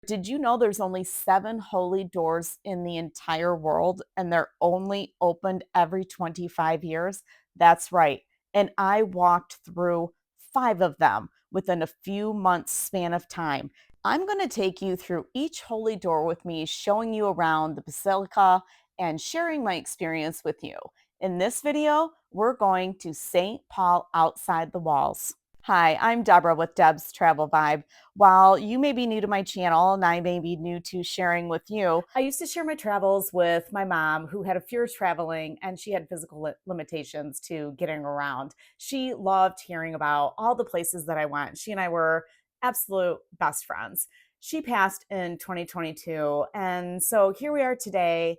Did you know there's only 7 holy doors in the entire world and they're only opened every 25 years? That's right. And I walked through 5 of them within a few months span of time. I'm going to take you through each holy door with me, showing you around the Basilica and sharing my experience with you. In this video, we're going to St. Paul outside the walls. Hi, I'm Deborah with Deb's Travel Vibe. While you may be new to my channel and I may be new to sharing with you, I used to share my travels with my mom, who had a fear of traveling and she had physical limitations to getting around. She loved hearing about all the places that I went. She and I were absolute best friends. She passed in 2022. And so here we are today.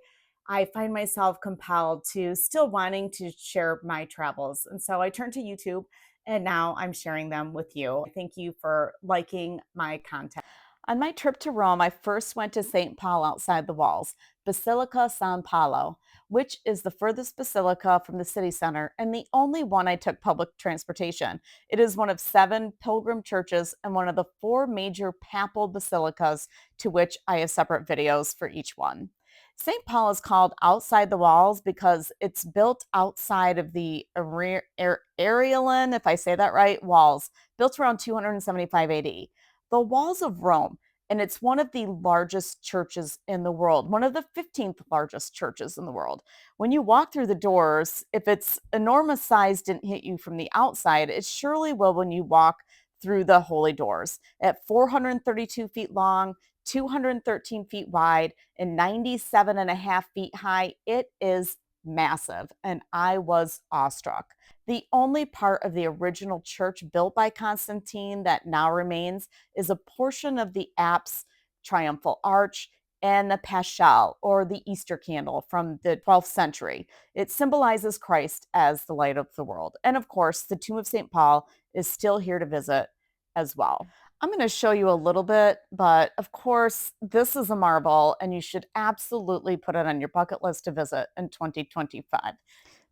I find myself compelled to still wanting to share my travels. And so I turned to YouTube and now I'm sharing them with you. Thank you for liking my content. On my trip to Rome, I first went to St. Paul outside the walls, Basilica San Paolo, which is the furthest basilica from the city center and the only one I took public transportation. It is one of 7 pilgrim churches and one of the 4 major papal basilicas, to which I have separate videos for each one. St. Paul is called outside the walls because it's built outside of the Aurelian, if I say that right, walls, built around 275 AD. The walls of Rome, and it's one of the largest churches in the world, one of the 15th largest churches in the world. When you walk through the doors, if its enormous size didn't hit you from the outside, it surely will when you walk through the holy doors. At 432 feet long, 213 feet wide, and 97 and a half feet high, it is massive, and I was awestruck. The only part of the original church built by Constantine that now remains is a portion of the apse, triumphal arch, and the paschal, or the Easter candle from the 12th century. It symbolizes Christ as the light of the world. And of course, the tomb of St. Paul is still here to visit as well. I'm going to show you a little bit, but of course, this is a marvel, and you should absolutely put it on your bucket list to visit in 2025.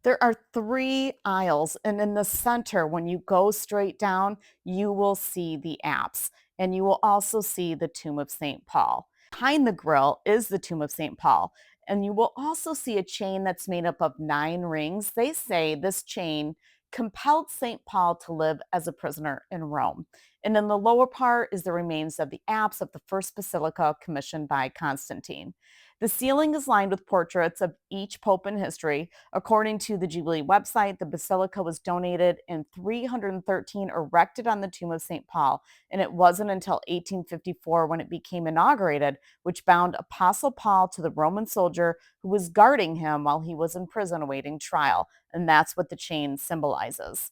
There are 3 aisles, and in the center, when you go straight down, you will see the apse, and you will also see the tomb of St. Paul. Behind the grill is the tomb of St. Paul, and you will also see a chain that's made up of 9 rings. They say this chain compelled St. Paul to live as a prisoner in Rome. And in the lower part is the remains of the apse of the first basilica commissioned by Constantine. The ceiling is lined with portraits of each pope in history. According to the Jubilee website, the basilica was donated in 313, erected on the tomb of St. Paul, and it wasn't until 1854 when it became inaugurated, which bound Apostle Paul to the Roman soldier who was guarding him while he was in prison awaiting trial, and that's what the chain symbolizes.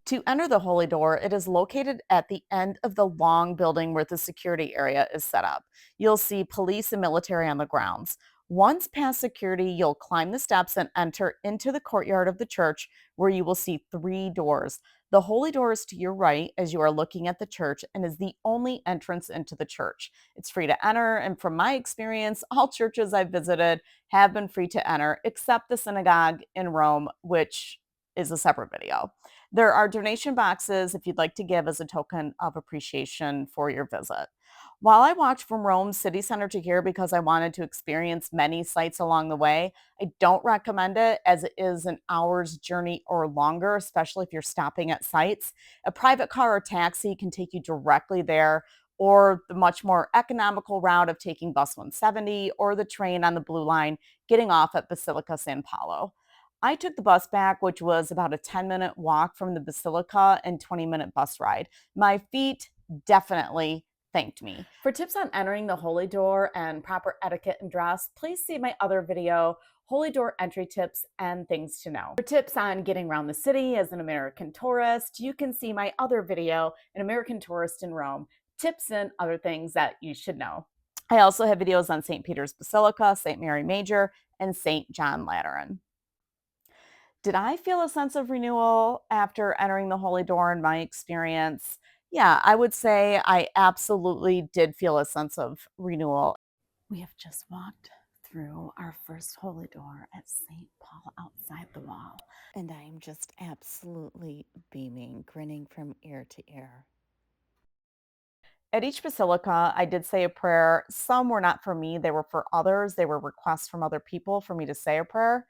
To enter the Holy Door, it is located at the end of the long building where the security area is set up. You'll see police and military on the grounds. Once past security, you'll climb the steps and enter into the courtyard of the church, where you will see 3 doors. The Holy Door is to your right as you are looking at the church and is the only entrance into the church. It's free to enter, and from my experience, all churches I've visited have been free to enter, except the synagogue in Rome, which is a separate video. There are donation boxes if you'd like to give as a token of appreciation for your visit. While I walked from Rome city center to here because I wanted to experience many sites along the way, I don't recommend it as it is an hour's journey or longer, especially if you're stopping at sites. A private car or taxi can take you directly there, or the much more economical route of taking bus 170 or the train on the Blue Line, getting off at Basilica San Paolo. I took the bus back, which was about a 10-minute walk from the Basilica and 20-minute bus ride. My feet definitely thanked me. For tips on entering the Holy Door and proper etiquette and dress, please see my other video, Holy Door Entry Tips and Things to Know. For tips on getting around the city as an American tourist, you can see my other video, An American Tourist in Rome, Tips and Other Things That You Should Know. I also have videos on St. Peter's Basilica, St. Mary Major, and St. John Lateran. Did I feel a sense of renewal after entering the Holy Door in my experience? Yeah, I would say I absolutely did feel a sense of renewal. We have just walked through our first Holy Door at St. Paul outside the wall, and I am just absolutely beaming, grinning from ear to ear. At each basilica, I did say a prayer. Some were not for me, they were for others. They were requests from other people for me to say a prayer.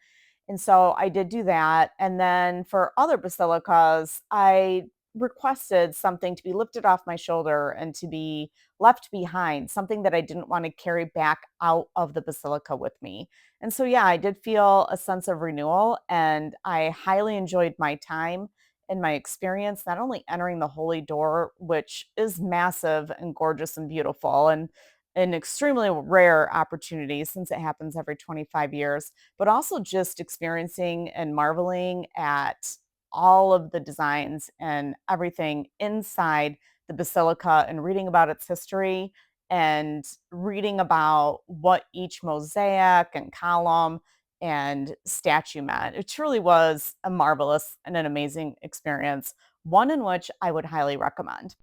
And so I did do that. And then for other basilicas, I requested something to be lifted off my shoulder and to be left behind, something that I didn't want to carry back out of the basilica with me. And so, yeah, I did feel a sense of renewal and I highly enjoyed my time in my experience, not only entering the holy door, which is massive and gorgeous and beautiful and an extremely rare opportunity since it happens every 25 years, but also just experiencing and marveling at all of the designs and everything inside the basilica and reading about its history and reading about what each mosaic and column and statue meant. It truly was a marvelous and an amazing experience, one in which I would highly recommend.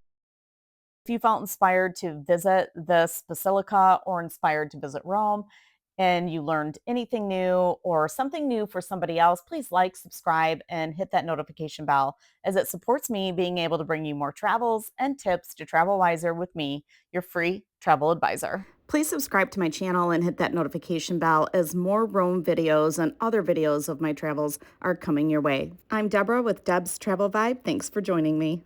If you felt inspired to visit this basilica or inspired to visit Rome and you learned anything new or something new for somebody else, please like, subscribe, and hit that notification bell as it supports me being able to bring you more travels and tips to travel wiser with me, your free travel advisor. Please subscribe to my channel and hit that notification bell as more Rome videos and other videos of my travels are coming your way. I'm Deborah with Deb's Travel Vibe. Thanks for joining me.